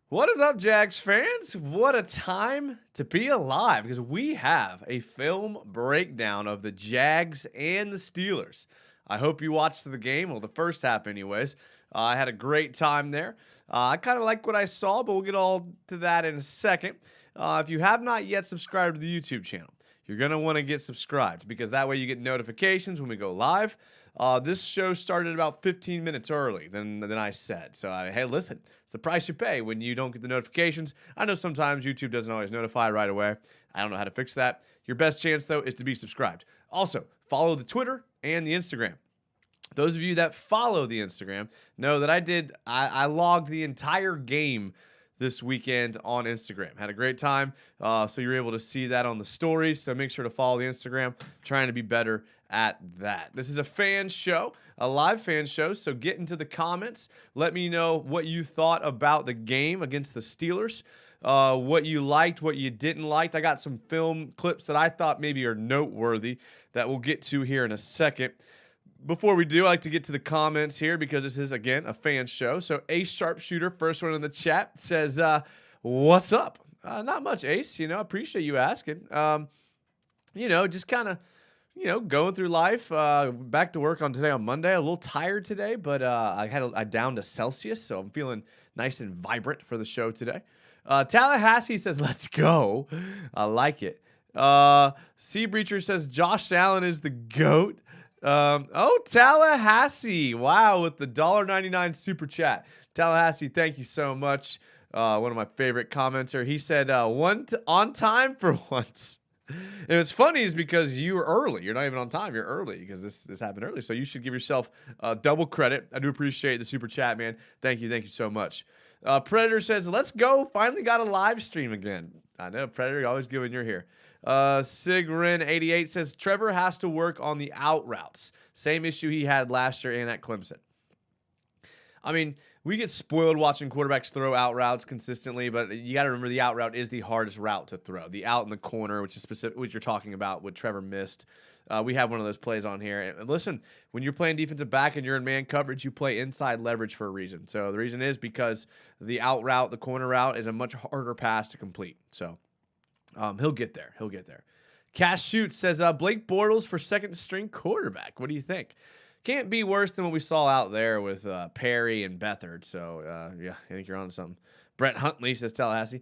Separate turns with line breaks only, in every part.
What is up, Jags fans? What a time to be alive because we have a film breakdown of the Jags and the Steelers. I hope you watched the game, well, the first half, anyways. I had a great time there. I kind of like what I saw, but we'll get all to that in a second. If you have not yet subscribed to the YouTube channel, you're going to want to get subscribed because that way you get notifications when we go live. This show started about 15 minutes early than I said. So, hey, listen, it's the price you pay when you don't get the notifications. I know sometimes YouTube doesn't always notify right away. I don't know how to fix that. Your best chance, though, is to be subscribed. Also, follow the Twitter and the Instagram. Those of you that follow the Instagram know that I logged the entire game this weekend on Instagram. Had a great time. So you're able to see that on the stories. So make sure to follow the Instagram. Trying to be better at that. This is a fan show, a live fan show. So get into the comments. Let me know what you thought about the game against the Steelers. What you liked, what you didn't like. I got some film clips that I thought maybe are noteworthy that we'll get to here in a second. Before we do, I like to get to the comments here because this is, again, a fan show. So Ace Sharpshooter, first one in the chat, says, what's up? Not much, Ace. Appreciate you asking. Just kind of, going through life. Back to work today on Monday. A little tired today, but I downed to Celsius, so I'm feeling nice and vibrant for the show today. Tallahassee says, let's go. I like it. Sea Breacher says, Josh Allen is the GOAT. Tallahassee. Wow, with the $1.99 super chat. Tallahassee, thank you so much. One of my favorite commenter. He said, on time for once. And what's funny is because you were early. You're not even on time. You're early because this happened early. So you should give yourself double credit. I do appreciate the super chat, man. Thank you. Thank you so much. Predator says, let's go. Finally got a live stream again. I know, Predator, you're always good when you're here. Sigrin88 says, Trevor has to work on the out routes. Same issue he had last year and at Clemson. I mean, we get spoiled watching quarterbacks throw out routes consistently, but you got to remember the out route is the hardest route to throw. The out in the corner, which is specific, what you're talking about, what Trevor missed. We have one of those plays on here. And listen, when you're playing defensive back and you're in man coverage, you play inside leverage for a reason. So the reason is because the out route, the corner route, is a much harder pass to complete. So he'll get there. He'll get there. Cash Shoot says, Blake Bortles for second string quarterback. What do you think? Can't be worse than what we saw out there with Perry and Beathard. So, yeah, I think you're on to something. Brett Huntley says Tallahassee.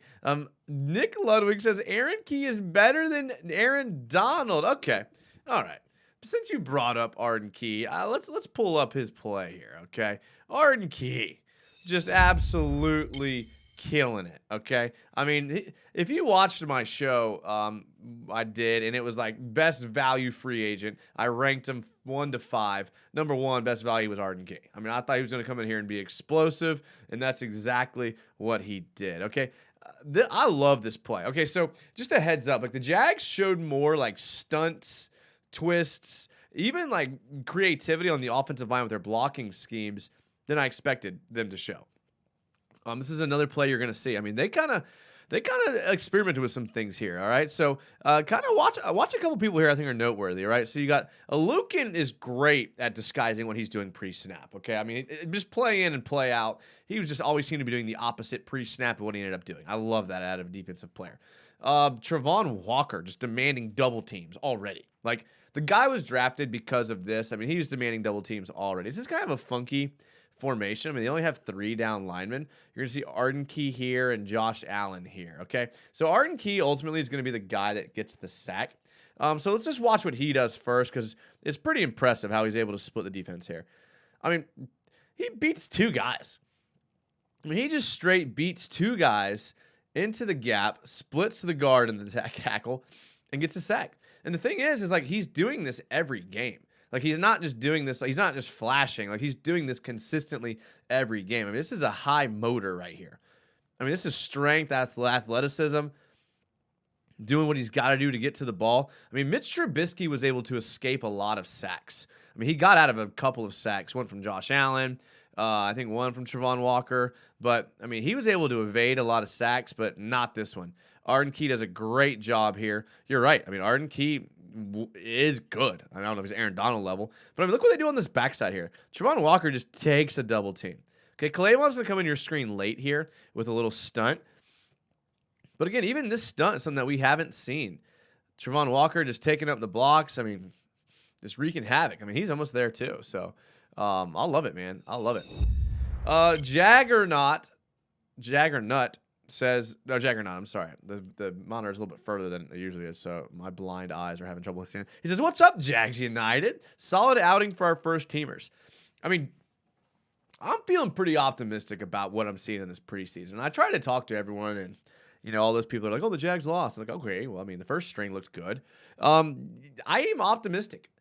Nick Ludwig says Aaron Key is better than Aaron Donald. Okay. All right. Since you brought up Arden Key, let's pull up his play here, okay? Arden Key just absolutely killing it, okay? I mean, if you watched my show, I did, and it was like best value free agent. I ranked him 1 to 5. Number 1, best value was Arden Key. I mean, I thought he was going to come in here and be explosive, and that's exactly what he did, okay? I love this play. Okay, so just a heads up, like the Jags showed more like stunts, twists, even like creativity on the offensive line with their blocking schemes than I expected them to show. This is another play you're going to see. I mean, they kind of experimented with some things here, all right? So kind of watch a couple people here I think are noteworthy, all right? So you got Lukin is great at disguising what he's doing pre-snap, okay? I mean, just play in and play out. He was just always seemed to be doing the opposite pre-snap of what he ended up doing. I love that out of a defensive player. Travon Walker just demanding double teams already. Like, the guy was drafted because of this. I mean, he was demanding double teams already. This is kind of a funky formation. I mean, they only have 3 down linemen. You're going to see Arden Key here and Josh Allen here, okay? So Arden Key ultimately is going to be the guy that gets the sack. So let's just watch what he does first because it's pretty impressive how he's able to split the defense here. I mean, he beats 2 guys. I mean, he just straight beats 2 guys into the gap, splits the guard and the tackle, and gets a sack. And the thing is like he's doing this every game. Like, he's not just doing this, he's not just flashing. Like, he's doing this consistently every game. I mean, this is a high motor right here. I mean, this is strength, athleticism, doing what he's got to do to get to the ball. I mean, Mitch Trubisky was able to escape a lot of sacks. I mean, he got out of a couple of sacks, one from Josh Allen, I think one from Travon Walker. But, I mean, he was able to evade a lot of sacks, but not this one. Arden Key does a great job here. You're right. I mean, Arden Key is good. I don't know if he's Aaron Donald level, but I mean, look what they do on this backside here. Travon Walker just takes a double team. Okay, Clayvon's going to come in your screen late here with a little stunt. But again, even this stunt is something that we haven't seen. Travon Walker just taking up the blocks. I mean, just wreaking havoc. I mean, he's almost there too. So I'll love it, man. I'll love it. Jaggernut says, no, Jaggernut, I'm sorry. The monitor is a little bit further than it usually is, so my blind eyes are having trouble seeing it. He says, what's up, Jags United? Solid outing for our first teamers. I mean, I'm feeling pretty optimistic about what I'm seeing in this preseason. I try to talk to everyone, and all those people are like, oh, the Jags lost. I'm like, okay, well, I mean, the first string looks good. I am optimistic.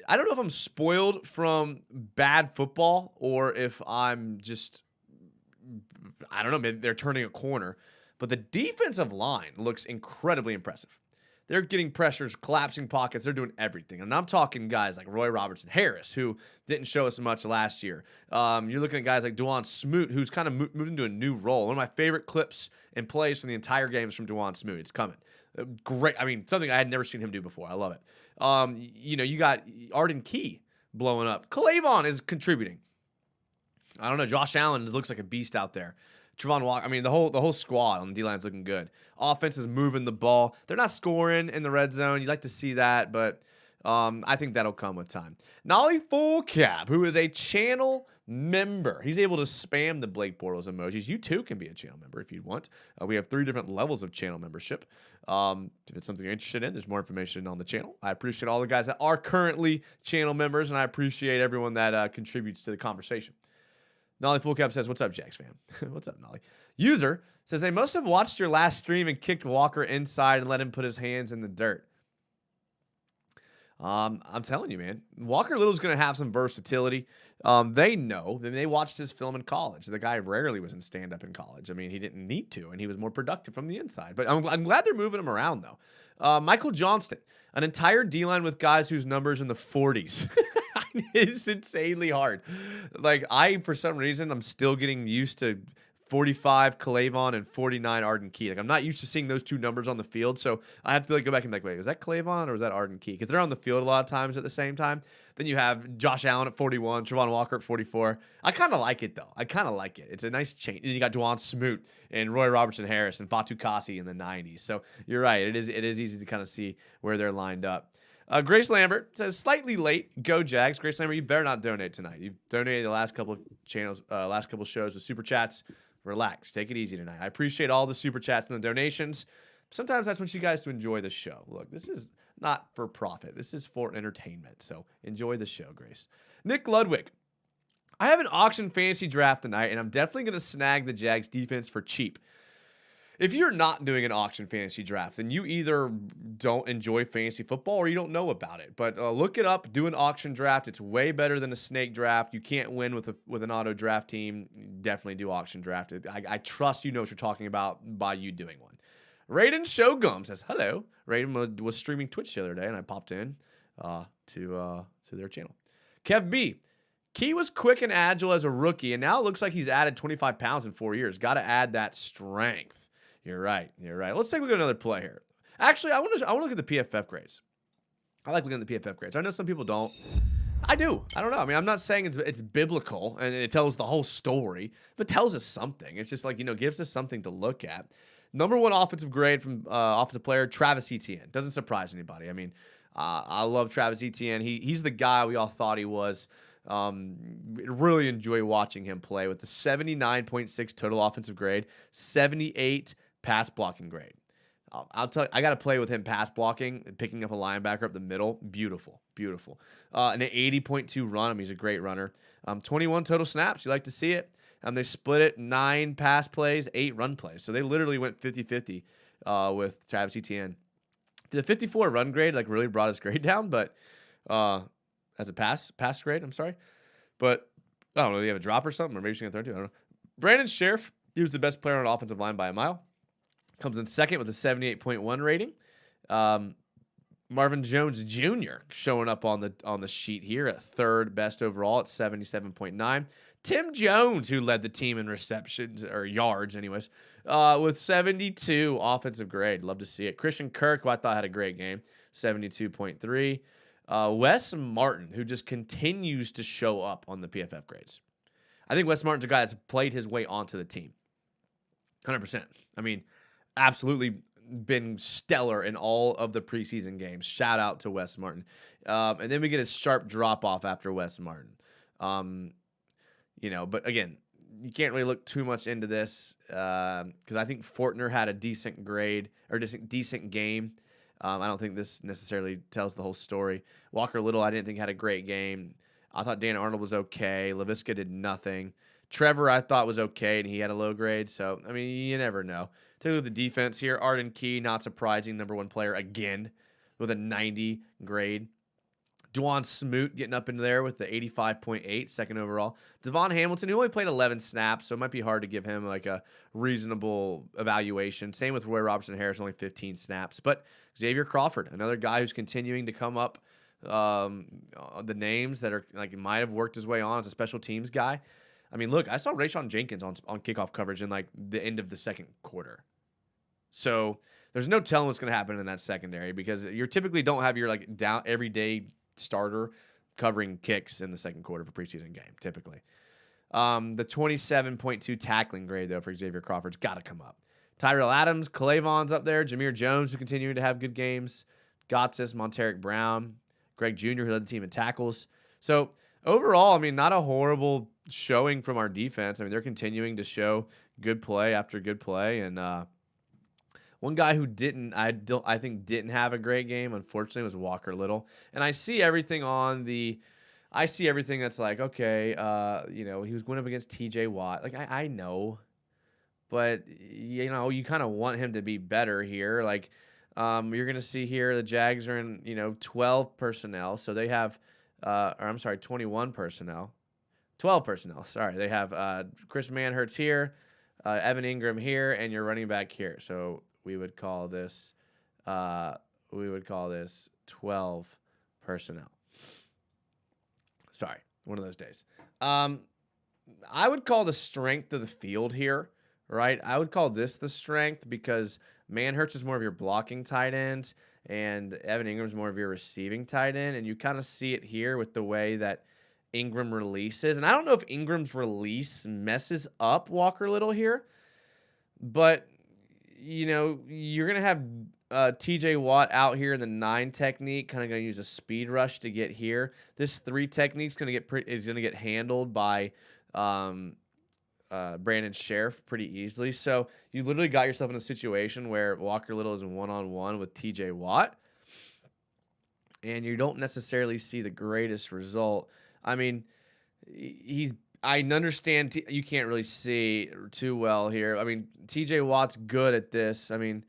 I don't know if I'm spoiled from bad football or if I'm just, I don't know, maybe they're turning a corner. But the defensive line looks incredibly impressive. They're getting pressures, collapsing pockets. They're doing everything. And I'm talking guys like Roy Robertson Harris, who didn't show us much last year. You're looking at guys like Dwan Smoot, who's kind of moved into a new role. One of my favorite clips and plays from the entire game is from Dwan Smoot. It's coming. Great. I mean, something I had never seen him do before. I love it. You got Arden Key blowing up. Clayvon is contributing. I don't know. Josh Allen looks like a beast out there. Travon Walker, I mean, the whole squad on the D-line's looking good. Offense is moving the ball. They're not scoring in the red zone. You'd like to see that, but I think that'll come with time. Nolly Full Cap, who is a channel member. He's able to spam the Blake Bortles emojis. You too can be a channel member if you want. We have 3 different levels of channel membership. If it's something you're interested in, there's more information on the channel. I appreciate all the guys that are currently channel members, and I appreciate everyone that contributes to the conversation. Nolly Full Cap says, what's up, Jags fam? What's up, Nolly? User says, they must have watched your last stream and kicked Walker inside and let him put his hands in the dirt. I'm telling you, man. Walker Little's going to have some versatility. They know. They watched his film in college. The guy rarely was in stand-up in college. I mean, he didn't need to, and he was more productive from the inside. But I'm glad they're moving him around, though. Michael Johnston, an entire D-line with guys whose numbers in the 40s. It's insanely hard. Like, for some reason, I'm still getting used to 45 Clayvon and 49 Arden Key. Like, I'm not used to seeing those 2 numbers on the field, so I have to go back and be like, wait, was that Clayvon or was that Arden Key? Because they're on the field a lot of times at the same time. Then you have Josh Allen at 41, Travon Walker at 44. I kind of like it, though. I kind of like it. It's a nice change. And you got Dwan Smoot and Roy Robertson Harris and Fatu Kasi in the 90s. So you're right. It is easy to kind of see where they're lined up. Grace Lambert says, slightly late. Go Jags. Grace Lambert, you better not donate tonight. You've donated the last couple of channels, last couple of shows with super chats. Relax. Take it easy tonight. I appreciate all the super chats and the donations. Sometimes I just want you guys to enjoy the show. Look, this is not for profit. This is for entertainment. So enjoy the show, Grace. Nick Ludwig. I have an auction fantasy draft tonight, and I'm definitely going to snag the Jags defense for cheap. If you're not doing an auction fantasy draft, then you either don't enjoy fantasy football or you don't know about it. But look it up. Do an auction draft. It's way better than a snake draft. You can't win with an auto draft team. Definitely do auction draft. I trust you know what you're talking about by you doing one. Raiden Shogum says, hello. Raiden was streaming Twitch the other day, and I popped in to their channel. Kev B. Key was quick and agile as a rookie, and now it looks like he's added 25 pounds in 4 years. Got to add that strength. You're right. Let's take a look at another play here. Actually, I want to look at the PFF grades. I like looking at the PFF grades. I know some people don't. I do. I don't know. I mean, I'm not saying it's biblical and it tells the whole story, but it tells us something. It's just like, gives us something to look at. Number 1 offensive grade from offensive player, Travis Etienne. Doesn't surprise anybody. I mean, I love Travis Etienne. He's the guy we all thought he was. Really enjoy watching him play with the 79.6 total offensive grade, 78 pass blocking grade. I'll tell you, I got to play with him pass blocking, picking up a linebacker up the middle. Beautiful. And an 80.2 run. I mean, he's a great runner. 21 total snaps. You like to see it. They split it 9 pass plays, 8 run plays. So they literally went 50-50 with Travis Etienne. The 54 run grade really brought his grade down, but as a pass grade, I'm sorry. But I don't know, do you have a drop or something? Or maybe she's going to throw it to? I don't know. Brandon Sheriff, he was the best player on offensive line by a mile. Comes in second with a 78.1 rating. Marvin Jones Jr. showing up on the sheet here at third best overall at 77.9. Tim Jones, who led the team in receptions, or yards anyways, with 72 offensive grade. Love to see it. Christian Kirk, who I thought had a great game, 72.3. Wes Martin, who just continues to show up on the PFF grades. I think Wes Martin's a guy that's played his way onto the team. 100%. I mean, absolutely been stellar in all of the preseason games. Shout out to Wes Martin. And then we get a sharp drop off after Wes Martin. But again, you can't really look too much into this because I think Fortner had a decent grade or decent game. I don't think this necessarily tells the whole story. Walker Little, I didn't think had a great game. I thought Dan Arnold was okay. Laviska did nothing. Trevor, I thought was okay, and he had a low grade. So, I mean, you never know. Take a look at the defense here. Arden Key, not surprising, number 1 player again with a 90 grade. Dwan Smoot getting up into there with the 85.8, second overall. Devon Hamilton, who only played 11 snaps, so it might be hard to give him like a reasonable evaluation. Same with Roy Robertson Harris, only 15 snaps. But Xavier Crawford, another guy who's continuing to come up the names that are like might have worked his way on as a special teams guy. I mean, look, I saw Rayshawn Jenkins on kickoff coverage in like the end of the second quarter. So there's no telling what's going to happen in that secondary because you typically don't have your like down everyday starter covering kicks in the second quarter of a preseason game, typically. The 27.2 tackling grade, though, for Xavier Crawford's got to come up. Tyrell Adams, Clavon's up there. Jameer Jones, who's continuing to have good games. Gotsis, Monteric Brown, Greg Jr., who led the team in tackles. So overall, I mean, not a horrible showing from our defense. I mean, they're continuing to show good play after good play. And one guy who I think didn't have a great game, unfortunately, was Walker Little. And I see everything that's like, okay, he was going up against TJ Watt. Like, I know, but, you kind of want him to be better here. Like, you're going to see here the Jags are in, 12 personnel. So they have, 21 personnel. 12 personnel, sorry. They have Chris Manhertz here, Evan Ingram here, and your running back here. So we would call this 12 personnel. Sorry, one of those days. I would call the strength of the field here, right? I would call this the strength because Manhertz is more of your blocking tight end, and Evan Ingram's more of your receiving tight end, and you kind of see it here with the way that Ingram releases. And I don't know if Ingram's release messes up Walker Little here, but you're going to have TJ Watt out here in the 9 technique, kind of going to use a speed rush to get here. This 3 technique is going to get handled by Brandon Sheriff pretty easily. So you literally got yourself in a situation where Walker Little is in one-on-one with TJ Watt, and you don't necessarily see the greatest result. I mean, I understand you can't really see too well here. I mean, TJ Watt's good at this. I mean,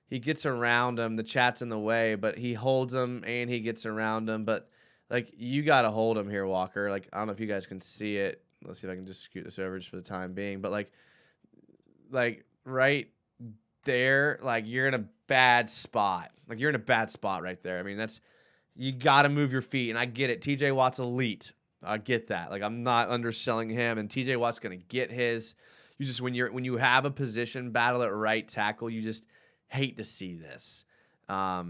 he gets around him. The chat's in the way, but he holds him and he gets around him. But, like, you got to hold him here, Walker. Like, I don't know if you guys can see it. Let's see if I can just scoot this over just for the time being. But, like right there, like, you're in a bad spot. Like, you're in a bad spot right there. I mean, you got to move your feet. And I get it. TJ Watt's elite. I get that. Like, I'm not underselling him, and TJ Watt's going to get his. You just when you have a position battle at right tackle, you just hate to see this. I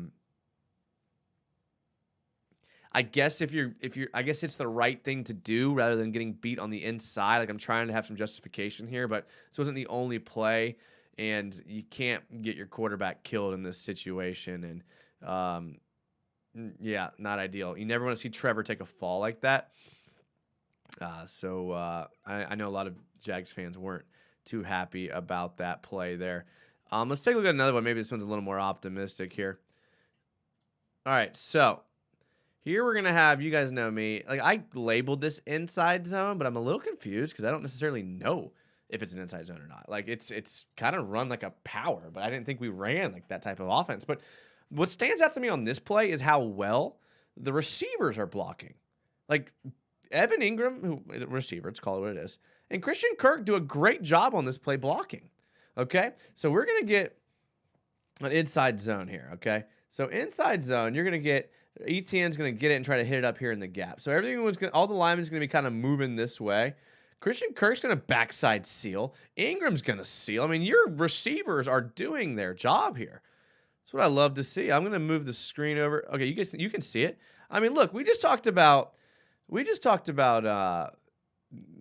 guess I guess it's the right thing to do rather than getting beat on the inside. Like, I'm trying to have some justification here, but this wasn't the only play, and you can't get your quarterback killed in this situation. And yeah, not ideal. You never want to see Trevor take a fall like that. So I know a lot of Jags fans weren't too happy about that play there. Let's take a look at another one. Maybe this one's a little more optimistic here. All right, so here we're going to have, you guys know me, like, I labeled this inside zone, but I'm a little confused because I don't necessarily know if it's an inside zone or not. Like, it's kind of run like a power, but I didn't think we ran like that type of offense. But what stands out to me on this play is how well the receivers are blocking. Like, Evan Ingram, receiver, let's call it what it is, and Christian Kirk do a great job on this play blocking. Okay? So we're going to get an inside zone here, okay? So inside zone, you're going to get, ETN's going to get it and try to hit it up here in the gap. So all the linemen's going to be kind of moving this way. Christian Kirk's going to backside seal. Ingram's going to seal. I mean, your receivers are doing their job here. That's what I love to see. I'm going to move the screen over. Okay, you can see it. I mean, look, we just talked about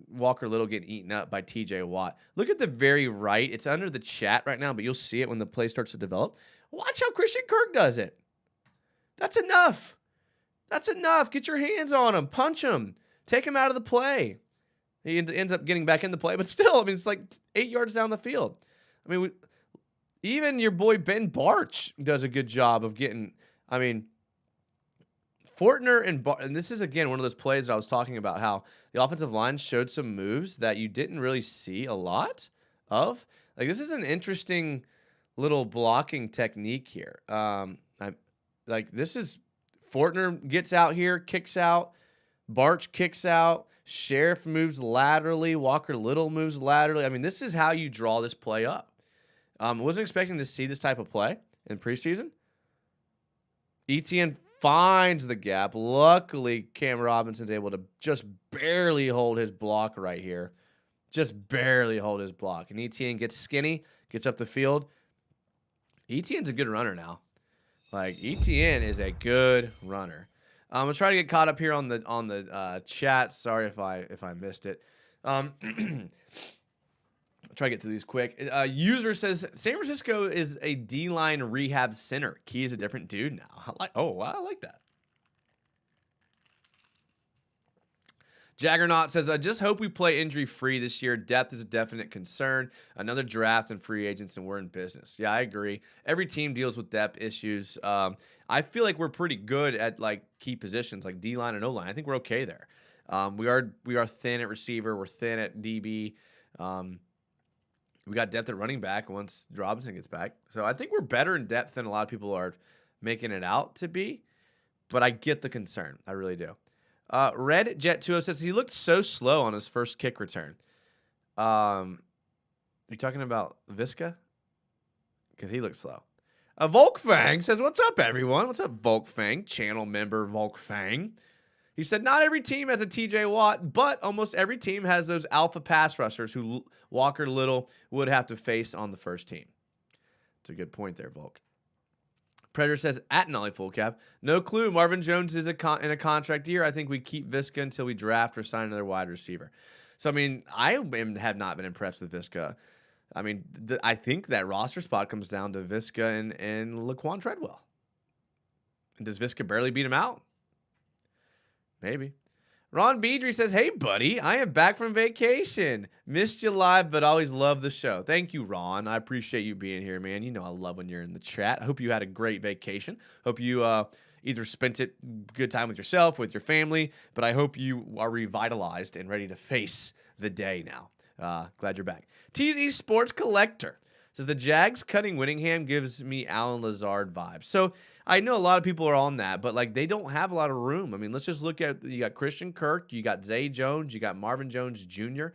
Walker Little getting eaten up by TJ Watt. Look at the very right. It's under the chat right now, but you'll see it when the play starts to develop. Watch how Christian Kirk does it. That's enough. That's enough. Get your hands on him. Punch him. Take him out of the play. He ends up getting back in the play, but still, I mean, it's like 8 yards down the field. I mean, even your boy Ben Barch does a good job of getting, I mean, Fortner and this is, again, one of those plays that I was talking about, how the offensive line showed some moves that you didn't really see a lot of. Like, this is an interesting little blocking technique here. This is Fortner gets out here, kicks out. Barch kicks out. Sheriff moves laterally. Walker Little moves laterally. I mean, this is how you draw this play up. I wasn't expecting to see this type of play in preseason. Etienne finds the gap. Luckily, Cam Robinson's able to just barely hold his block right here. Just barely hold his block. And Etienne gets skinny, gets up the field. Etienne's a good runner now. Like, Etienne is a good runner. I'm gonna try to get caught up here on the chat. Sorry if I missed it. I'll try to get through these quick. User says San Francisco is a D-line rehab center. Key is a different dude now. I like that. Jaggernaut says, I just hope we play injury-free this year. Depth is a definite concern. Another draft and free agents, and we're in business. Yeah, I agree. Every team deals with depth issues. I feel like we're pretty good at, like, key positions, like D-line and O-line. I think we're okay there. We are thin at receiver. We're thin at DB. We got depth at running back once Robinson gets back. So I think we're better in depth than a lot of people are making it out to be. But I get the concern. I really do. Red Jet 20 says he looked so slow on his first kick return. You talking about Visca? Because he looked slow. Volkfang says, what's up, everyone? What's up, Volkfang? Channel member Volkfang. He said, not every team has a TJ Watt, but almost every team has those alpha pass rushers who Walker Little would have to face on the first team. It's a good point there, Volk. Predator says, at Nolly Full Cap, no clue. Marvin Jones is in a contract year. I think we keep Visca until we draft or sign another wide receiver. So, I mean, I have not been impressed with Visca. I mean, I think that roster spot comes down to Visca and Laquan Treadwell. And does Visca barely beat him out? Maybe. Ron Beedry says, hey, buddy, I am back from vacation. Missed you live, but always love the show. Thank you, Ron. I appreciate you being here, man. You know I love when you're in the chat. I hope you had a great vacation. Hope you either spent it good time with yourself, with your family, but I hope you are revitalized and ready to face the day now. Glad you're back. TZ Sports Collector says, the Jags cutting Whittingham gives me Alan Lazard vibes. So I know a lot of people are on that, but like they don't have a lot of room. I mean, let's just look at, you got Christian Kirk, you got Zay Jones, you got Marvin Jones Jr.,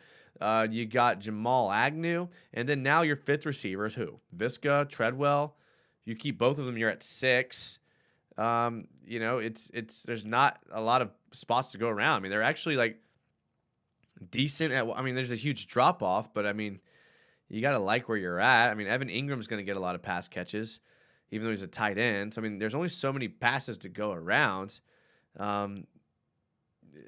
you got Jamal Agnew, and then now your fifth receiver is who? Visca, Treadwell. You keep both of them, you're at 6. You know, there's not a lot of spots to go around. I mean, they're actually like decent at, I mean, there's a huge drop off, but I mean, you got to like where you're at. I mean, Evan Ingram's going to get a lot of pass catches, even though he's a tight end. So, I mean, there's only so many passes to go around.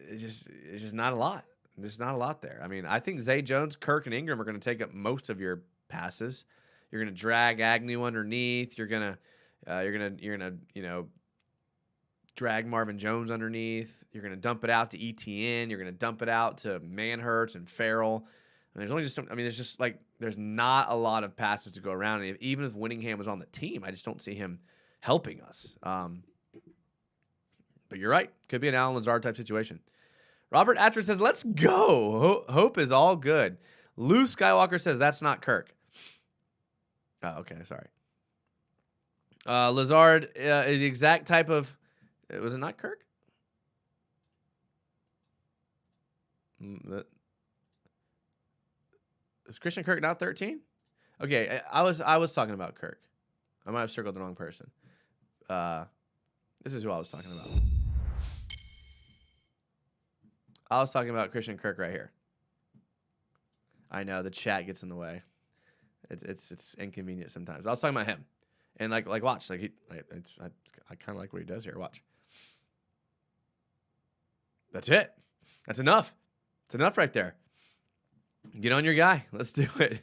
It's just not a lot. There's not a lot there. I mean, I think Zay Jones, Kirk, and Ingram are going to take up most of your passes. You're going to drag Agnew underneath. You're going to drag Marvin Jones underneath. You're going to dump it out to ETN. You're going to dump it out to Manhurts and Farrell. And there's only just there's not a lot of passes to go around. And even if Whittingham was on the team, I just don't see him helping us. But you're right. Could be an Alan Lazard type situation. Robert Atwood says, let's go. Hope is all good. Lou Skywalker says, that's not Kirk. Oh, okay. Sorry. Lazard, the exact type of, was it not Kirk? Is Christian Kirk not 13? Okay, I was talking about Kirk. I might have circled the wrong person. This is who I was talking about. I was talking about Christian Kirk right here. I know the chat gets in the way. It's inconvenient sometimes. I was talking about him, and like watch, I kind of like what he does here. Watch. That's it. That's enough. It's enough right there. Get on your guy. Let's do it.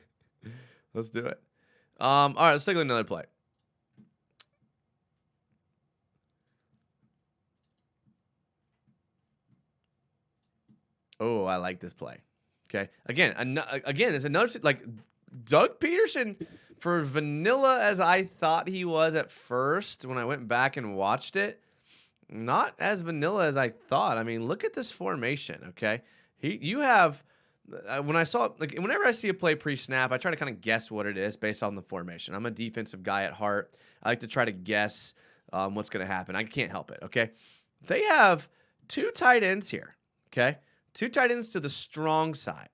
Let's do it. All right, let's take another play. Oh, I like this play. Okay. Again, it's another, like, Doug Peterson, for vanilla as I thought he was at first when I went back and watched it, not as vanilla as I thought. I mean, look at this formation, okay? You have, when I saw, like, whenever I see a play pre-snap, I try to kind of guess what it is based on the formation. I'm a defensive guy at heart. I like to try to guess what's going to happen. I can't help it, okay? They have 2 tight ends here, okay? 2 tight ends to the strong side.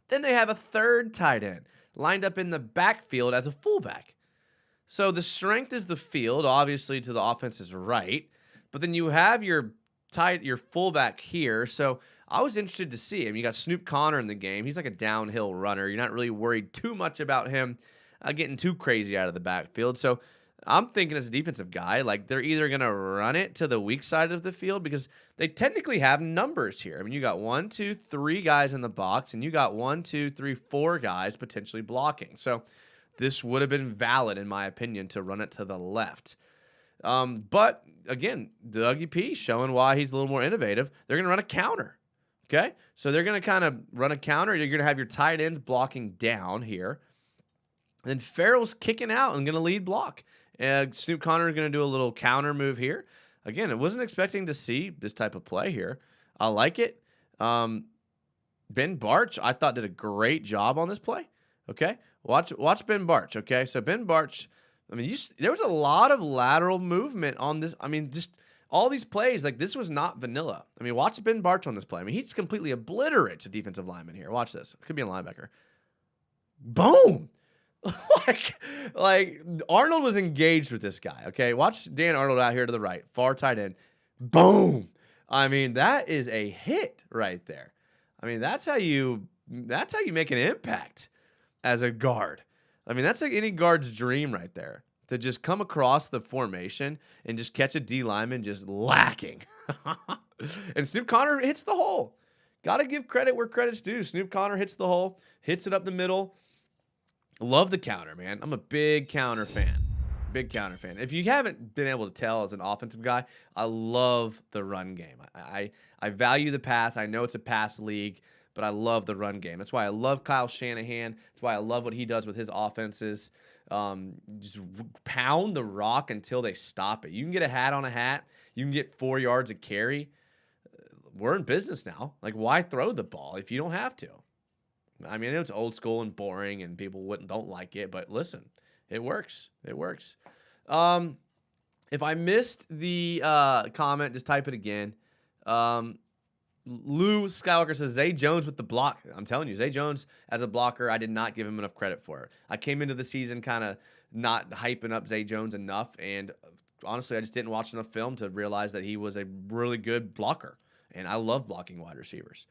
Then they have a 3rd tight end lined up in the backfield as a fullback. So the strength is the field, obviously, to the offense's right. But then you have your fullback here. So I was interested to see him. You got Snoop Connor in the game. He's like a downhill runner. You're not really worried too much about him getting too crazy out of the backfield. So I'm thinking as a defensive guy, like, they're either going to run it to the weak side of the field because they technically have numbers here. I mean, you got 1, 2, 3 guys in the box, and you got 1, 2, 3, 4 guys potentially blocking. So this would have been valid, in my opinion, to run it to the left. But, again, Dougie P showing why he's a little more innovative. They're going to run a counter, okay? So they're going to kind of run a counter. You're going to have your tight ends blocking down here. Then Farrell's kicking out and going to lead block. Snoop Connor is going to do a little counter move here. Again, I wasn't expecting to see this type of play here. I like it. Ben Barch, I thought, did a great job on this play. Okay, watch Ben Barch. Okay, so Ben Barch, I mean, there was a lot of lateral movement on this. I mean, just all these plays, like, this was not vanilla. I mean, watch Ben Barch on this play. I mean, he's completely obliterates a defensive lineman here. Watch this. Could be a linebacker. Boom. like Arnold was engaged with this guy. Okay, watch Dan Arnold out here to the right, far tight end. Boom. I mean, that is a hit right there. I mean, that's how you make an impact as a guard. I mean, that's like any guard's dream right there, to just come across the formation and just catch a D lineman just lacking. And Snoop Connor hits the hole. Got to give credit where credit's due. Snoop Connor hits the hole, hits it up the middle. Love the counter, man. I'm a big counter fan. Big counter fan. If you haven't been able to tell as an offensive guy, I love the run game. I value the pass. I know it's a pass league, but I love the run game. That's why I love Kyle Shanahan. That's why I love what he does with his offenses. Just pound the rock until they stop it. You can get a hat on a hat. You can get 4 yards of carry. We're in business now. Like, why throw the ball if you don't have to? I mean, I know it's old school and boring, and people don't like it, but listen, it works. It works. If I missed the comment, just type it again. Lou Skywalker says, Zay Jones with the block. I'm telling you, Zay Jones as a blocker, I did not give him enough credit for it. I came into the season kind of not hyping up Zay Jones enough, and honestly, I just didn't watch enough film to realize that he was a really good blocker, and I love blocking wide receivers.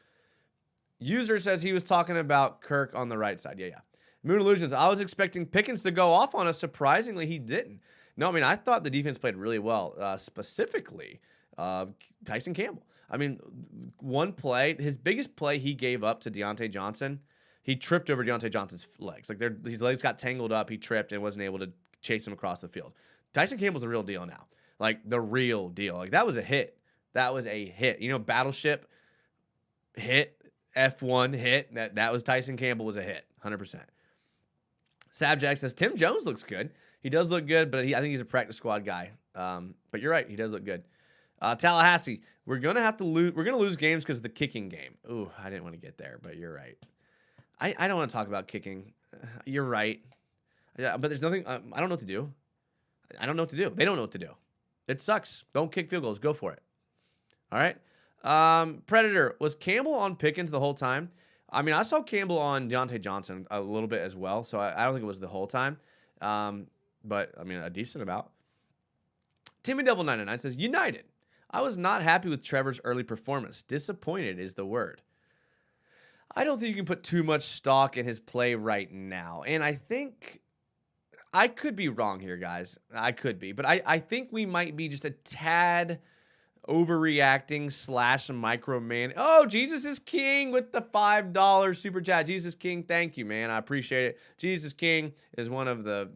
User says he was talking about Kirk on the right side. Yeah. Moon Illusions, I was expecting Pickens to go off on us. Surprisingly, he didn't. No, I mean, I thought the defense played really well, specifically Tyson Campbell. I mean, one play, his biggest play he gave up to Deontay Johnson, he tripped over Deontay Johnson's legs. Like, his legs got tangled up. He tripped and wasn't able to chase him across the field. Tyson Campbell's the real deal now. Like, the real deal. Like, that was a hit. That was a hit. You know, Battleship hit. F1 hit. That was Tyson Campbell was a hit, 100%. Sab Jack says Tim Jones looks good. He does look good, but I think he's a practice squad guy. But you're right, he does look good. Tallahassee, we're gonna have to lose. We're gonna lose games because of the kicking game. Ooh, I didn't want to get there, but you're right. I don't want to talk about kicking. You're right. Yeah, but there's nothing. I don't know what to do. I don't know what to do. They don't know what to do. It sucks. Don't kick field goals. Go for it. All right. Predator, was Campbell on Pickens the whole time? I mean, I saw Campbell on Deontay Johnson a little bit as well, so I don't think it was the whole time. But, I mean, a decent amount. Timmy Devil 99 says, United. I was not happy with Trevor's early performance. Disappointed is the word. I don't think you can put too much stock in his play right now. And I think I could be wrong here, guys. I could be. But I think we might be just a tad overreacting / microman. Oh, Jesus is King with the $5 super chat. Jesus King, thank you, man. I appreciate it. Jesus King is one of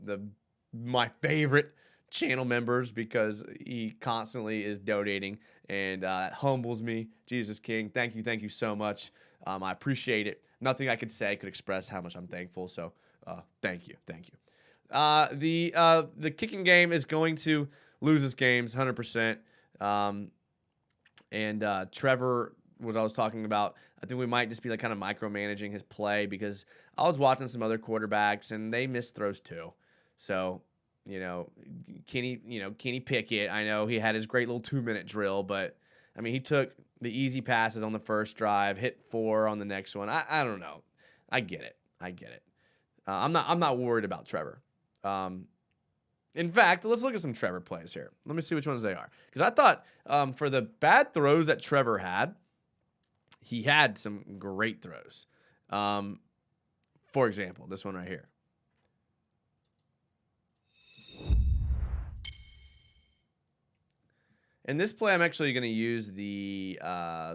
my favorite channel members because he constantly is donating, and it humbles me. Jesus King, thank you so much. I appreciate it. Nothing I could say could express how much I'm thankful. So thank you. The kicking game is going to lose this games 100%. And Trevor, what I was talking about, I think we might just be like kind of micromanaging his play because I was watching some other quarterbacks and they missed throws too. So, Kenny Pickett, I know he had his great little 2-minute drill, but I mean, he took the easy passes on the first drive, hit 4 on the next one. I don't know. I get it. I'm not worried about Trevor. In fact, let's look at some Trevor plays here. Let me see which ones they are. Because I thought for the bad throws that Trevor had, he had some great throws. For example, this one right here. In this play, I'm actually going to use the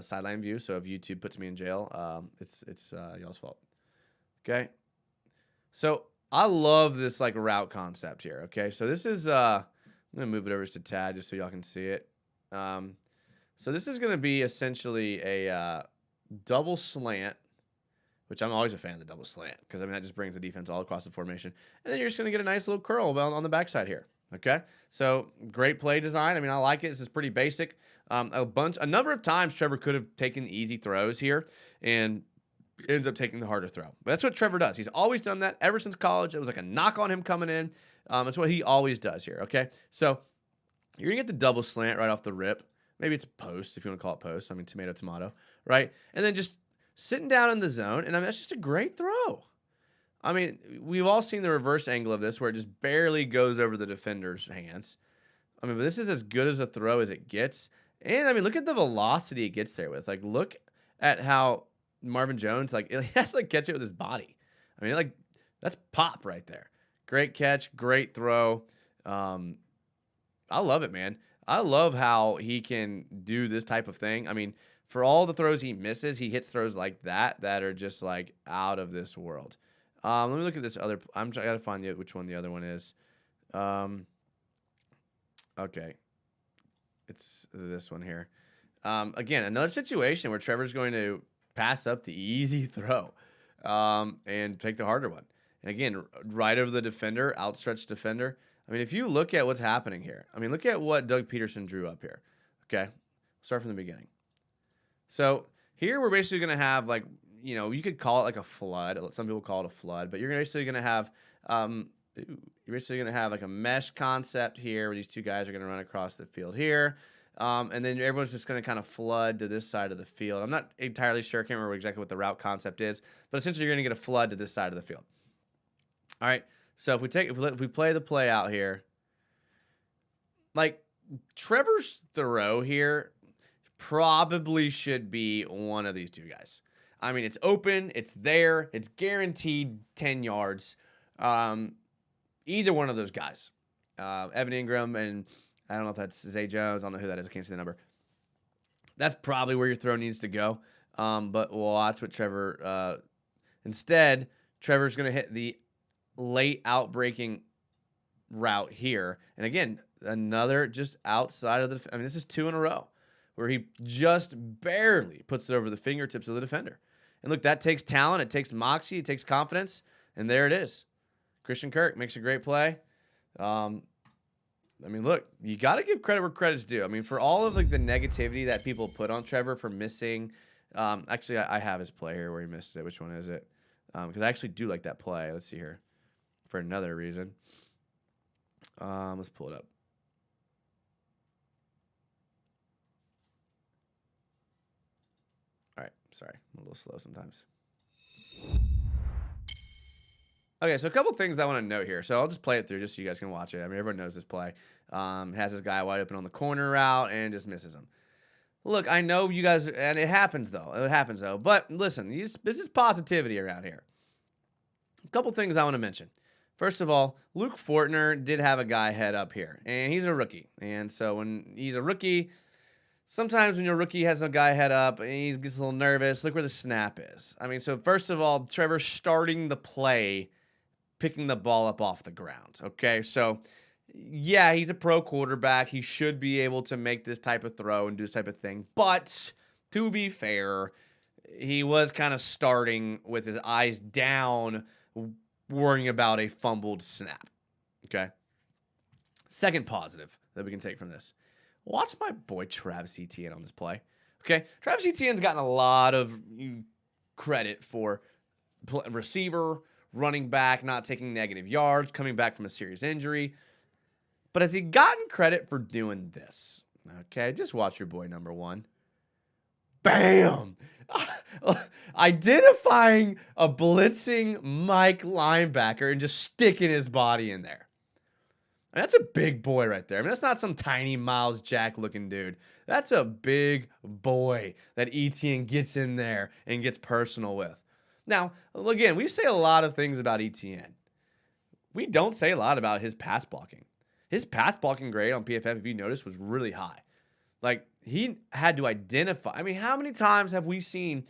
sideline view. So if YouTube puts me in jail, it's y'all's fault. Okay. So I love this like route concept here. Okay. So this is I'm going to move it over to Tad just so y'all can see it. So this is going to be essentially a double slant, which I'm always a fan of the double slant because I mean that just brings the defense all across the formation, and then you're just going to get a nice little curl on the backside here. Okay, so great play design. I mean, I like it. This is pretty basic. A number of times Trevor could have taken the easy throws here and ends up taking the harder throw. But that's what Trevor does. He's always done that ever since college. It was like a knock on him coming in. That's what he always does here. Okay, so you're gonna get the double slant right off the rip. Maybe it's post if you want to call it post. I mean, tomato, right? And then just sitting down in the zone, and I mean that's just a great throw. I mean, we've all seen the reverse angle of this where it just barely goes over the defender's hands. I mean, but this is as good as a throw as it gets. And, I mean, look at the velocity it gets there with. Like, look at how Marvin Jones, like, he has to, like, catch it with his body. I mean, like, that's pop right there. Great catch, great throw. I love it, man. I love how he can do this type of thing. I mean, for all the throws he misses, he hits throws like that are just, like, out of this world. Let me look at this other. I got to find which one the other one is. Okay. It's this one here. Again, another situation where Trevor's going to pass up the easy throw and take the harder one. And again, right over the defender, outstretched defender. I mean, if you look at what's happening here, I mean, look at what Doug Peterson drew up here. Okay. Start from the beginning. So here we're basically going to have like, you could call it like a flood. Some people call it a flood, but you're basically going to have like a mesh concept here where these two guys are going to run across the field here. And then everyone's just going to kind of flood to this side of the field. I'm not entirely sure. I can't remember exactly what the route concept is, but essentially you're going to get a flood to this side of the field. All right. So if we play the play out here, like Trevor's throw here probably should be one of these two guys. I mean, it's open, it's there, it's guaranteed 10 yards. Either one of those guys, Evan Ingram, and I don't know if that's Zay Jones. I don't know who that is. I can't see the number. That's probably where your throw needs to go. But we'll watch what Trevor. Instead, Trevor's going to hit the late outbreaking route here. And again, another just outside of the. I mean, this is 2 in a row where he just barely puts it over the fingertips of the defender. And look, that takes talent. It takes moxie. It takes confidence. And there it is. Christian Kirk makes a great play. I mean, look, you got to give credit where credit's due. I mean, for all of like the negativity that people put on Trevor for missing. Actually, I have his play here where he missed it. Which one is it? Because I actually do like that play. Let's see here. For another reason. Let's pull it up. All right. Sorry. I'm a little slow sometimes. Okay, so a couple things I want to note here. So I'll just play it through just so you guys can watch it. I mean, everyone knows this play. Has this guy wide open on the corner route and just misses him. Look, I know you guys, and it happens though. But listen, this is positivity around here. A couple things I want to mention. First of all, Luke Fortner did have a guy head up here, and he's a rookie. And so when he's a rookie, Sometimes when your rookie has a guy head up and he gets a little nervous, look where the snap is. I mean, so first of all, Trevor's starting the play, picking the ball up off the ground. Okay, so yeah, he's a pro quarterback. He should be able to make this type of throw and do this type of thing. But to be fair, he was kind of starting with his eyes down, worrying about a fumbled snap. Okay. Second positive that we can take from this. Watch my boy Travis Etienne on this play. Okay. Travis Etienne's gotten a lot of credit for receiver, running back, not taking negative yards, coming back from a serious injury. But has he gotten credit for doing this? Okay. Just watch your boy number one. Bam! Identifying a blitzing Mike linebacker and just sticking his body in there. I mean, that's a big boy right there. I mean, that's not some tiny Miles Jack looking dude. That's a big boy that Etienne gets in there and gets personal with. Now, again, we say a lot of things about Etienne. We don't say a lot about his pass blocking. His pass blocking grade on PFF, if you notice, was really high. Like, he had to identify. I mean, how many times have we seen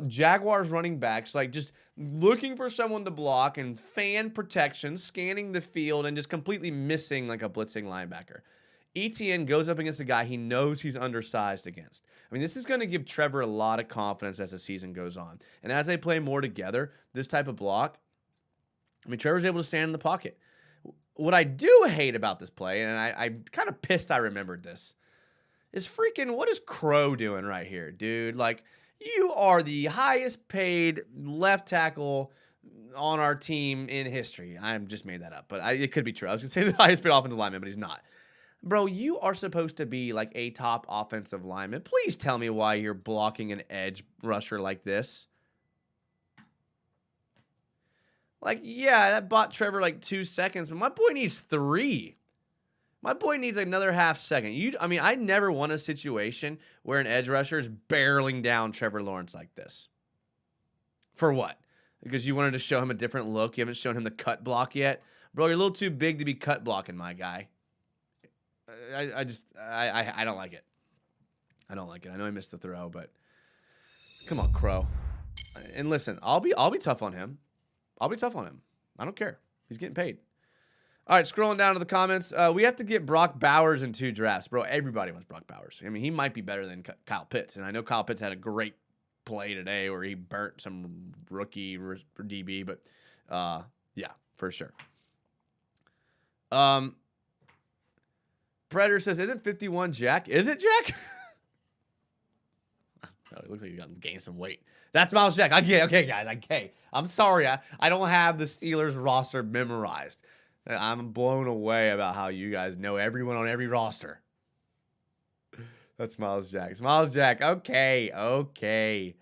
Jaguars running backs, like, just looking for someone to block and fan protection, scanning the field, and just completely missing, like, a blitzing linebacker? Etienne goes up against a guy he knows he's undersized against. I mean, this is going to give Trevor a lot of confidence as the season goes on. And as they play more together, this type of block, I mean, Trevor's able to stand in the pocket. What I do hate about this play, and I'm kind of pissed I remembered this, is freaking, what is Crow doing right here, dude? Like, you are the highest paid left tackle on our team in history. I just made that up, but it could be true. I was going to say the highest paid offensive lineman, but he's not. Bro, you are supposed to be like a top offensive lineman. Please tell me why you're blocking an edge rusher like this. Like, yeah, that bought Trevor like 2 seconds, but my boy needs 3. My boy needs another half second. I mean, I never want a situation where an edge rusher is barreling down Trevor Lawrence like this. For what? Because you wanted to show him a different look? You haven't shown him the cut block yet? Bro, you're a little too big to be cut blocking, my guy. I don't like it. I don't like it. I know I missed the throw, but come on, Crow. And listen, I'll be tough on him. I'll be tough on him. I don't care. He's getting paid. All right, scrolling down to the comments. We have to get Brock Bowers in 2 drafts. Bro, everybody wants Brock Bowers. I mean, he might be better than Kyle Pitts. And I know Kyle Pitts had a great play today where he burnt some rookie for DB. But, yeah, for sure. Predator says, isn't 51 Jack? Is it Jack? Oh, it looks like you got gained some weight. That's Miles Jack. Okay, guys. Okay. I'm sorry. I don't have the Steelers roster memorized. I'm blown away about how you guys know everyone on every roster. That's Miles Jack. Miles Jack. Okay.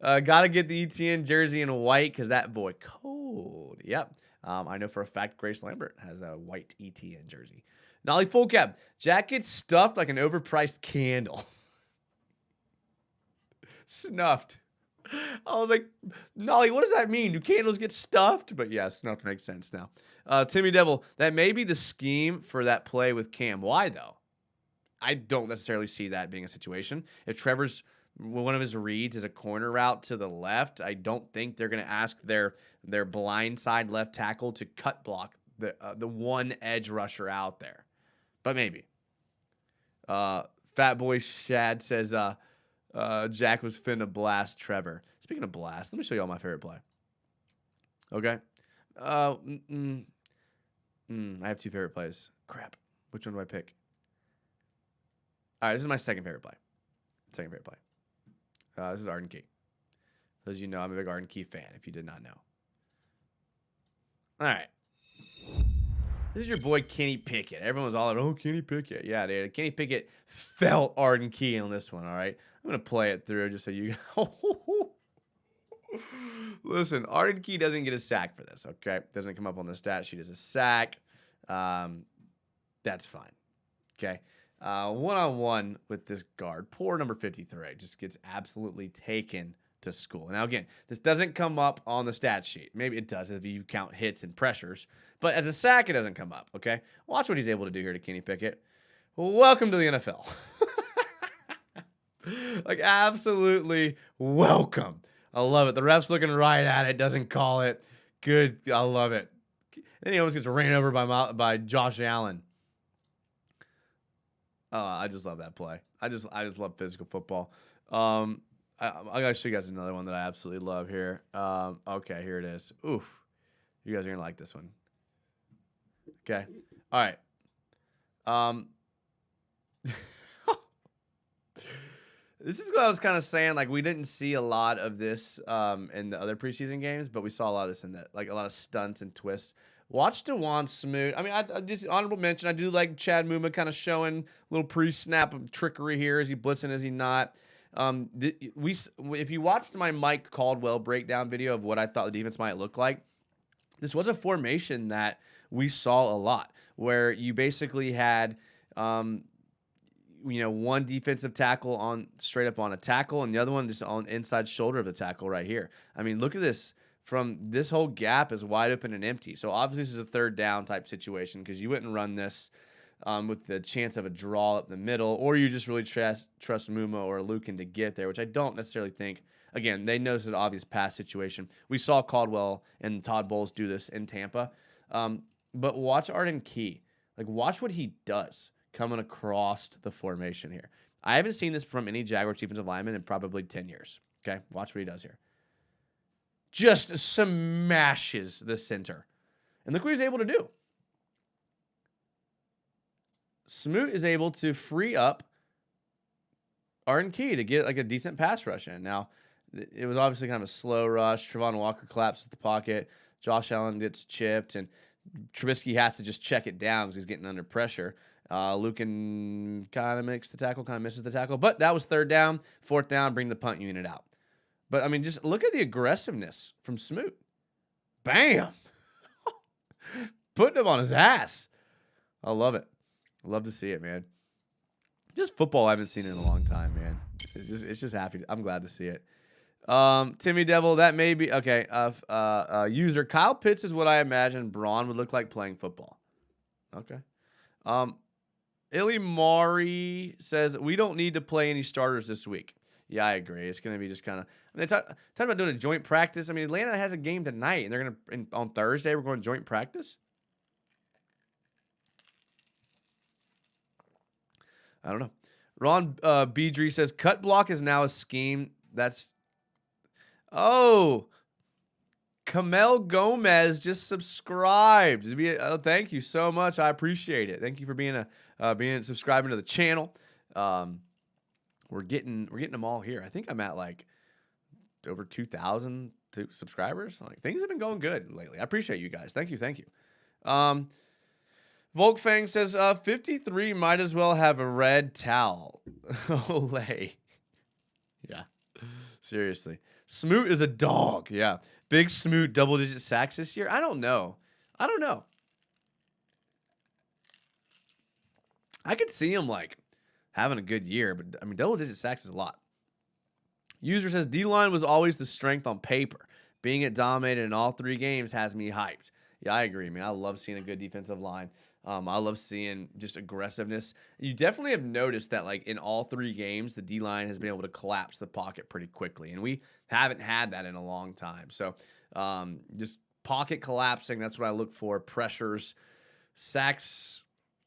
Got to get the Etienne jersey in white because that boy cold. Yep. I know for a fact Grace Lambert has a white Etienne jersey. Nolly Full Cap. Jack gets stuffed like an overpriced candle. Snuffed. I was like, Nolly, what does that mean? Do candles get stuffed? But yeah, snuffed makes sense now. Timmy Devil, that may be the scheme for that play with Cam. Why, though? I don't necessarily see that being a situation. If Trevor's, one of his reads is a corner route to the left, I don't think they're going to ask their blindside left tackle to cut block the one edge rusher out there. But maybe. Fat Boy Shad says, Jack was finna blast Trevor. Speaking of blast, let me show you all my favorite play. Okay. I have 2 favorite plays. Crap. Which one do I pick? All right, this is my second favorite play. This is Arden Key. As you know, I'm a big Arden Key fan, if you did not know. All right. This is your boy Kenny Pickett. Everyone was all like, oh, Kenny Pickett. Yeah, dude. Kenny Pickett felt Arden Key on this one, all right? I'm going to play it through just so you... Listen, Arden Key doesn't get a sack for this, okay? Doesn't come up on the stat sheet as a sack. That's fine, okay? One-on-one with this guard. Poor number 53. Just gets absolutely taken to school. Now, again, this doesn't come up on the stat sheet. Maybe it does if you count hits and pressures. But as a sack, it doesn't come up, okay? Watch what he's able to do here to Kenny Pickett. Welcome to the NFL. Like, absolutely welcome. I love it. The ref's looking right at it, doesn't call it. Good. I love it. Then he almost gets ran over by Josh Allen. I just love that play. I just love physical football. I gotta show you guys another one that I absolutely love here. Okay, here it is. Oof. You guys are gonna like this one. Okay. All right. This is what I was kind of saying. Like, we didn't see a lot of this in the other preseason games, but we saw a lot of this in that, like a lot of stunts and twists. Watch DeJuan Smoot. I mean, I just honorable mention. I do like Chad Muma kind of showing a little pre-snap of trickery here. Is he blitzing? Is he not? If you watched my Mike Caldwell breakdown video of what I thought the defense might look like, this was a formation that we saw a lot, where you basically had, one defensive tackle on straight up on a tackle, and the other one just on inside shoulder of the tackle right here. I mean, look at this. From this whole gap is wide open and empty. So obviously this is a third down type situation, because you wouldn't run this with the chance of a draw up the middle, or you just really trust Muma or Lukin to get there, which I don't necessarily think. Again, they noticed an obvious pass situation. We saw Caldwell and Todd Bowles do this in Tampa. But watch Arden Key. Like, watch what he does coming across the formation here. I haven't seen this from any Jaguars defensive lineman in probably 10 years. Okay, watch what he does here. Just smashes the center. And look what he's able to do. Smoot is able to free up Arden Key to get like a decent pass rush in. Now, it was obviously kind of a slow rush. Trevon Walker collapses the pocket. Josh Allen gets chipped, and Trubisky has to just check it down because he's getting under pressure. Lukin kind of makes the tackle, kind of misses the tackle. But that was third down. Fourth down, bring the punt unit out. But, I mean, just look at the aggressiveness from Smoot. Bam! Putting him on his ass. I love it. I love to see it, man. Just football I haven't seen in a long time, man. It's just happy. I'm glad to see it. Timmy Devil, that may be okay. User Kyle Pitts is what I imagine Braun would look like playing football. Okay. Illy Mari says we don't need to play any starters this week. Yeah, I agree. It's going to be just kind of. I mean, talking about doing a joint practice. I mean, Atlanta has a game tonight, and they're going to on Thursday. We're going joint practice. I don't know. Ron Beedry says cut block is now a scheme. That's. Oh, Kamel Gomez just subscribed. Thank you so much. I appreciate it. Thank you for being subscribing to the channel. We're getting them all here. I think I'm at like over 2,000 subscribers. Like, things have been going good lately. I appreciate you guys. Thank you. Volkfang says 53 might as well have a red towel. Olay. Yeah. Seriously. Smoot is a dog. Yeah. Big Smoot double-digit sacks this year. I don't know. I could see him like having a good year, but I mean, double-digit sacks is a lot. User says D-line was always the strength on paper. Being it dominated in all three games has me hyped. Yeah, I agree, man. I love seeing a good defensive line. I love seeing just aggressiveness. You definitely have noticed that, like, in all three games, the D-line has been able to collapse the pocket pretty quickly, and we haven't had that in a long time. So just pocket collapsing, that's what I look for. Pressures, sacks,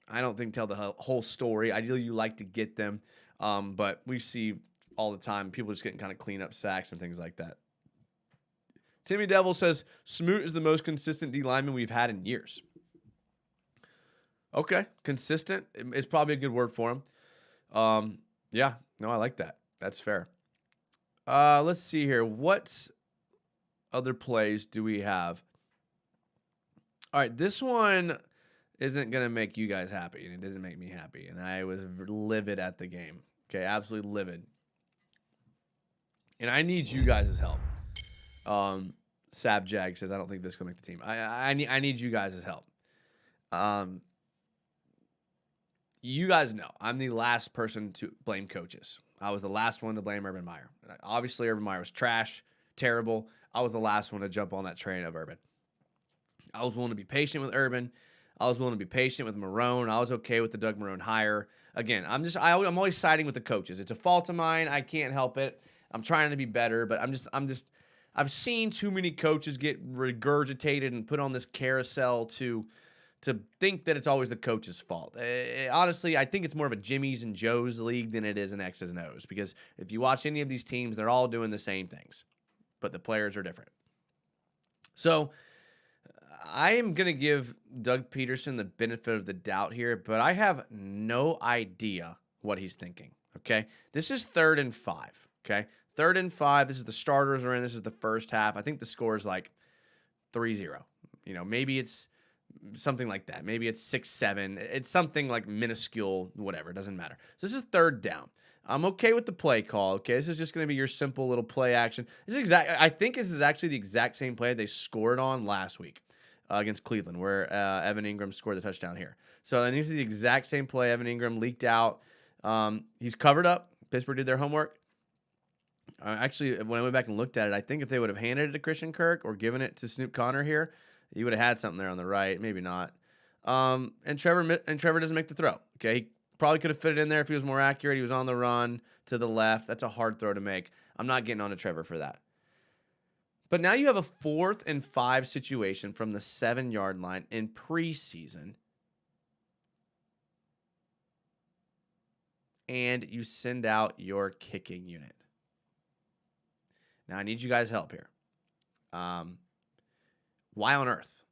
I don't think tell the whole story. Ideally, you like to get them, but we see all the time people just getting kind of clean up sacks and things like that. Timmy Devil says Smoot is the most consistent D lineman we've had in years. Okay, consistent is probably a good word for him. Yeah, no, I like that. That's fair. Let's see here. What other plays do we have? All right, this one isn't going to make you guys happy, and it doesn't make me happy. And I was livid at the game. Okay, absolutely livid. And I need you guys' help. Sab Jag says, I don't think this can make the team. I need you guys' help. You guys know I'm the last person to blame coaches. I was the last one to blame Urban Meyer. Obviously, Urban Meyer was trash, terrible. I was the last one to jump on that train of Urban. I was willing to be patient with Urban. I was willing to be patient with Marrone. I was okay with the Doug Marrone hire. Again, I'm always siding with the coaches. It's a fault of mine. I can't help it. I'm trying to be better, but I've seen too many coaches get regurgitated and put on this carousel to think that it's always the coach's fault. Honestly, I think it's more of a Jimmy's and Joe's league than it is an X's and O's, because if you watch any of these teams, they're all doing the same things, but the players are different. So I am going to give Doug Peterson the benefit of the doubt here, but I have no idea what he's thinking, okay? This is 3rd and 5, okay? 3rd and 5. This is the starters are in. This is the first half. I think the score is like 3-0. Maybe it's something like that. Maybe it's 6-7. It's something like minuscule, whatever. It doesn't matter. So this is 3rd down. I'm okay with the play call. Okay, this is just going to be your simple little play action. I think this is actually the exact same play they scored on last week against Cleveland, where Evan Ingram scored the touchdown here. So I think this is the exact same play. Evan Ingram leaked out. He's covered up. Pittsburgh did their homework. Actually, when I went back and looked at it, I think if they would have handed it to Christian Kirk or given it to Snoop Connor here, he would have had something there on the right. Maybe not. And Trevor doesn't make the throw. Okay, he probably could have fit it in there if he was more accurate. He was on the run to the left. That's a hard throw to make. I'm not getting on to Trevor for that. But now you have a 4th and 5 situation from the 7-yard line in preseason, and you send out your kicking unit. Now, I need you guys' help here. Why on earth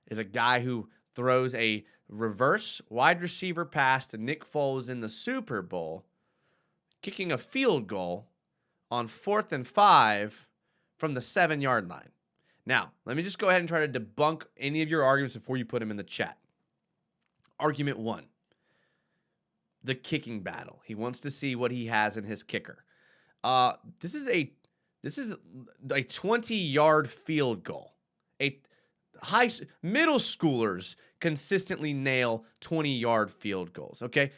is a guy who throws a reverse wide receiver pass to Nick Foles in the Super Bowl kicking a field goal on 4th and 5 from the 7-yard line? Now, let me just go ahead and try to debunk any of your arguments before you put them in the chat. Argument 1, the kicking battle. He wants to see what he has in his kicker. This is a 20-yard field goal. Middle schoolers consistently nail 20-yard field goals, okay?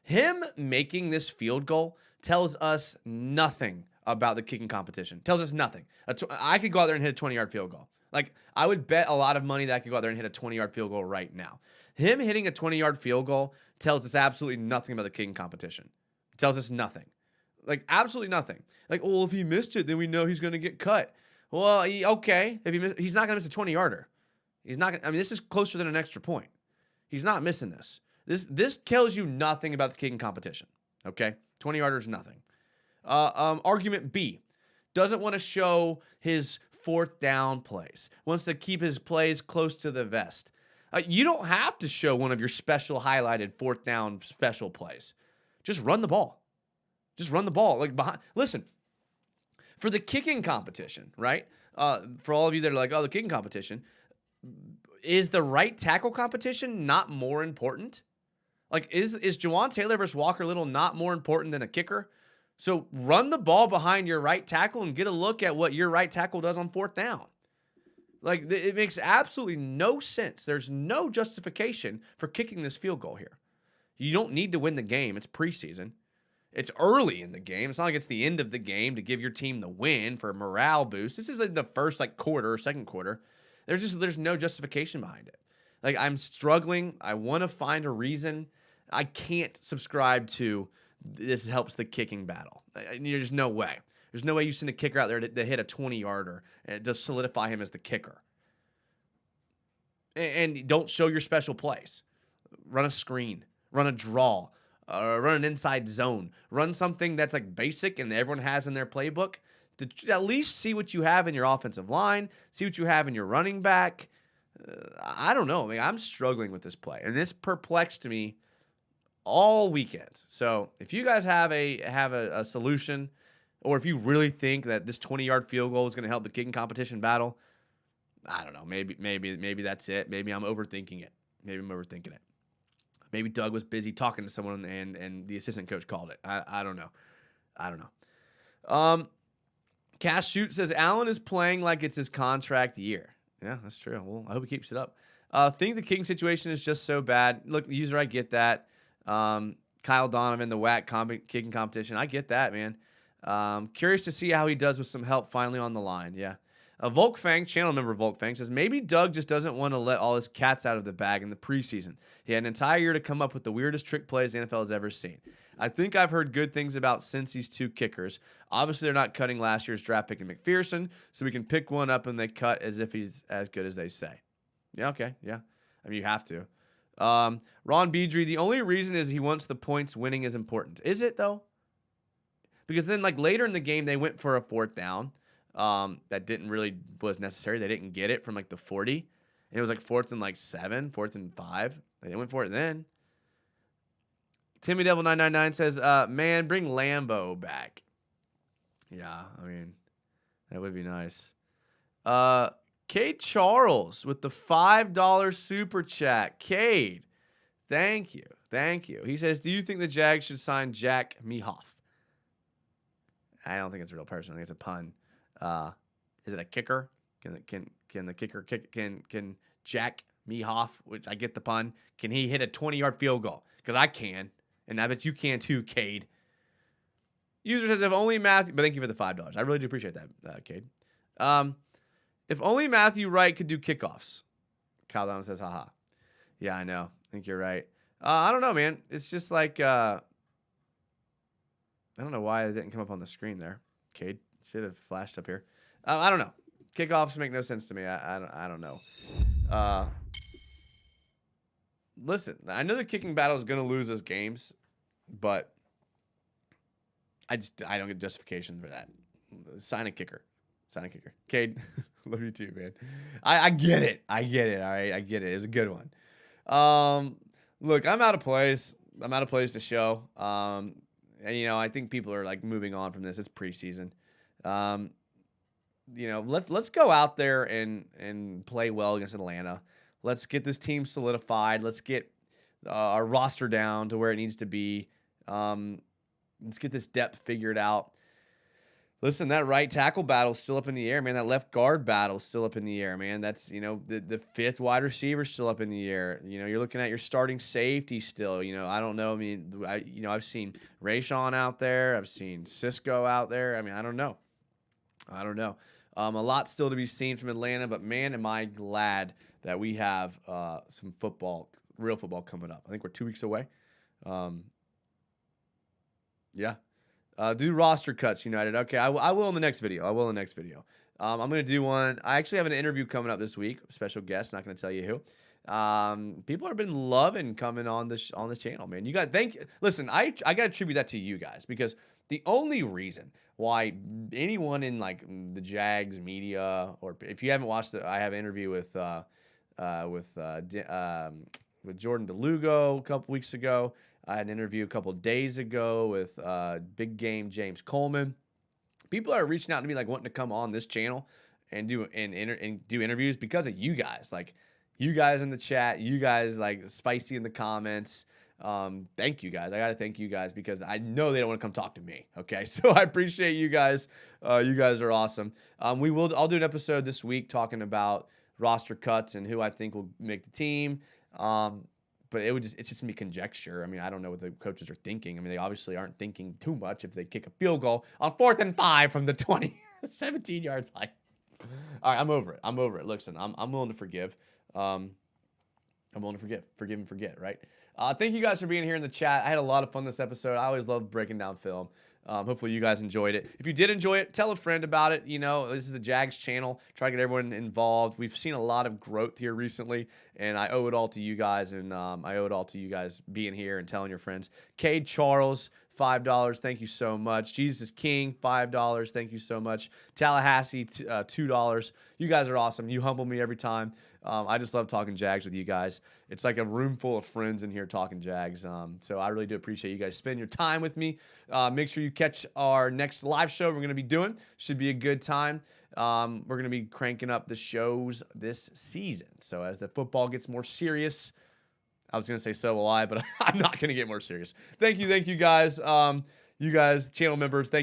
Him making this field goal tells us nothing about the kicking competition. Tells us nothing. I could go out there and hit a 20-yard field goal. Like, I would bet a lot of money that I could go out there and hit a 20-yard field goal right now. Him hitting a 20-yard field goal tells us absolutely nothing about the kicking competition. It tells us nothing. Like, absolutely nothing. Like, well, if he missed it, then we know he's going to get cut. Well, okay. If he's not going to miss a 20-yarder. He's not. This is closer than an extra point. He's not missing this. This tells you nothing about the kicking competition. Okay, 20-yarder is nothing. Argument B, doesn't want to show his 4th down plays. Wants to keep his plays close to the vest. You don't have to show one of your special highlighted 4th down special plays. Just run the ball. Just run the ball. Listen, for the kicking competition, right? For all of you that are like, oh, the kicking competition, is the right tackle competition not more important? Like, is Jawan Taylor versus Walker Little not more important than a kicker? So run the ball behind your right tackle and get a look at what your right tackle does on 4th down. Like, it makes absolutely no sense. There's no justification for kicking this field goal here. You don't need to win the game. It's preseason. It's early in the game. It's not like it's the end of the game to give your team the win for a morale boost. This is like the first quarter or second quarter. There's no justification behind it. Like, I'm struggling. I want to find a reason. I can't subscribe to this helps the kicking battle. There's no way. There's no way you send a kicker out there to hit a 20-yarder and to solidify him as the kicker. And don't show your special plays. Run a screen. Run a draw. Run an inside zone. Run something that's like basic and everyone has in their playbook. To at least see what you have in your offensive line. See what you have in your running back. I don't know. I'm struggling with this play. And this perplexed me all weekend. So if you guys have a solution, or if you really think that this 20-yard field goal is going to help the kicking competition battle, I don't know. Maybe that's it. Maybe I'm overthinking it. Maybe Doug was busy talking to someone and the assistant coach called it. I don't know. Cash Shoot says Allen is playing like it's his contract year. Yeah, that's true. Well, I hope he keeps it up. I think the kicking situation is just so bad. Look, user, I get that. Kyle Donovan, the WAC kicking competition. I get that, man. Curious to see how he does with some help finally on the line. Yeah. Volkfang, channel member Volkfang, says maybe Doug just doesn't want to let all his cats out of the bag in the preseason. He had an entire year to come up with the weirdest trick plays the NFL has ever seen. I think I've heard good things about Cincy's 2 kickers. Obviously, they're not cutting last year's draft pick in McPherson, so we can pick one up and they cut as if he's as good as they say. Yeah, okay, yeah. I mean, you have to. Ron Beedry, the only reason is he wants the points winning is important. Is it, though? Because then, like, later in the game, they went for a 4th down. That didn't really was necessary. They didn't get it from, like, the 40. And it was, like, 4th and, like, 7, 4th and 5. They went for it then. Timmy Devil 999 says, man, bring Lambo back. Yeah, I mean, that would be nice. Cade Charles with the $5 super chat. Cade, thank you. Thank you. He says, do you think the Jags should sign Jack Mehoff? I don't think it's a real person. I think it's a pun. Is it a kicker? Can the kicker kick? Can Jack Mehoff, which I get the pun, can he hit a 20-yard field goal? Because I can, and I bet you can too, Cade. User says, if only Matthew, but thank you for the $5. I really do appreciate that, Cade. If only Matthew Wright could do kickoffs. Kyle Down says, haha. Yeah, I know. I think you're right. I don't know, man. It's just like, I don't know why it didn't come up on the screen there. Cade should have flashed up here. I don't know. Kickoffs make no sense to me. I don't know. Listen, I know the kicking battle is going to lose us games, but I don't get justification for that. Sign a kicker. Cade, love you too, man. I get it. All right, I get it. It's a good one. Look, I'm out of place. To show. And I think people are like moving on from this. It's preseason. Let's go out there and play well against Atlanta. Let's get this team solidified. Let's get our roster down to where it needs to be. Let's get this depth figured out. Listen, that right tackle battle's still up in the air, man. That left guard battle's still up in the air, man. That's, the 5th wide receiver still up in the air. You're looking at your starting safety still. I don't know. I mean, I've seen Rayshon out there. I've seen Cisco out there. I mean, I don't know. A lot still to be seen from Atlanta, but man, am I glad that we have some real football coming up. I think we're 2 weeks away. Yeah. Do roster cuts, United. Okay, I will in the next video. I'm going to do one. I actually have an interview coming up this week. Special guest. Not going to tell you who. People have been loving coming on this channel, man. You guys, listen, I got to attribute that to you guys because the only reason why anyone in like the Jags media, or if you haven't watched it, I have an interview with Jordan DeLugo a couple weeks ago. I had an interview a couple days ago with Big Game James Coleman. People are reaching out to me like wanting to come on this channel and do interviews because of you guys. Like you guys in the chat, you guys like spicy in the comments. Thank you guys. I got to thank you guys because I know they don't want to come talk to me. Okay. So I appreciate you guys. You guys are awesome. I'll do an episode this week talking about roster cuts and who I think will make the team. But it's just gonna be conjecture. I mean, I don't know what the coaches are thinking. I mean, they obviously aren't thinking too much if they kick a field goal on 4th and 5 from the 17-yard line. All right, I'm over it. Listen, I'm willing to forgive. I'm willing to forgive and forget, right? Thank you guys for being here in the chat. I had a lot of fun this episode. I always love breaking down film. Hopefully you guys enjoyed it. If you did enjoy it, tell a friend about it. This is a Jags channel. Try to get everyone involved. We've seen a lot of growth here recently, and I owe it all to you guys, and I owe it all to you guys being here and telling your friends. Cade Charles, $5. Thank you so much. Jesus King, $5. Thank you so much. Tallahassee, $2. You guys are awesome. You humble me every time. I just love talking Jags with you guys. It's like a room full of friends in here talking Jags. So I really do appreciate you guys spending your time with me. Make sure you catch our next live show we're going to be doing. Should be a good time. We're going to be cranking up the shows this season. So as the football gets more serious, I was going to say so will I, but I'm not going to get more serious. Thank you guys. You guys, channel members, thank you.